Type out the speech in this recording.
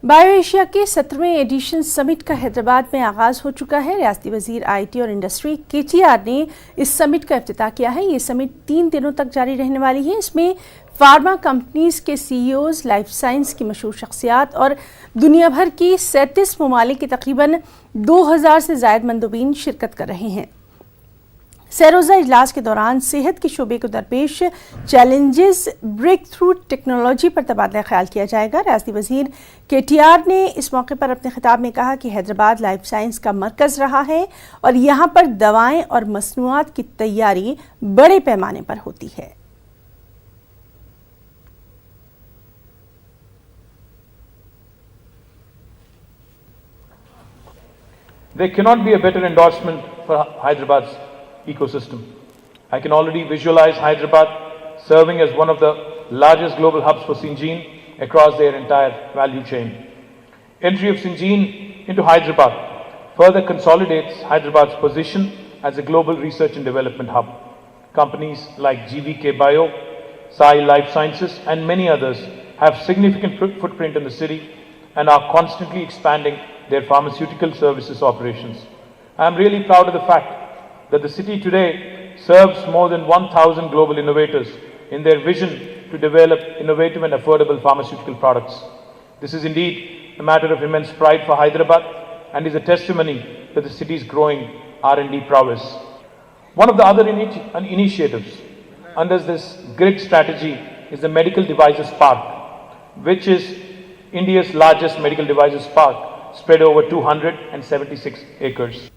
Bio Asia के 17वें addition summit का हैदराबाद में आगाज हो चुका है। रियासती वजीर आईटी और इंडस्ट्री केटीआर ने इस समिट का इफ्तिताह किया है। ये समिट 3 दिनों तक जारी रहने वाली है। इसमें फार्मा कंपनीज के सीईओज, लाइफ साइंस की मशहूर शख्सियात और दुनिया भर की 37 ममालिक के तकरीबन 2000 से ज़ायद मंदुबीन शिरकत कर रहे हैं। सैरोज़ा इजलास के दौरान सेहत के शोबे को दरपेश चैलेंजेस, ब्रेक थ्रू टेक्नोलॉजी पर तबादला ख्याल किया जाएगा। रियासती वजीर केटीआर ने इस मौके पर अपने खिताब में कहा कि हैदराबाद लाइफ साइंस का मरकज़ रहा है और यहाँ पर दवाएं और मसनूआत की तैयारी बड़े पैमाने पर होती है। There cannot be a better endorsement for Hyderabad's ecosystem. I can already visualize Hyderabad serving as one of the largest global hubs for Syngene across their entire value chain. Entry of Syngene into Hyderabad further consolidates Hyderabad's position as a global research and development hub. Companies like GVK Bio, Sai Life Sciences and many others have significant footprint in the city and are constantly expanding their pharmaceutical services operations. I am really proud of the fact that the city today serves more than 1,000 global innovators in their vision to develop innovative and affordable pharmaceutical products. This is indeed a matter of immense pride for Hyderabad and is a testimony to the city's growing R&D prowess. One of the other initiatives under this grid strategy is the Medical Devices Park, which is India's largest medical devices park, spread over 276 acres.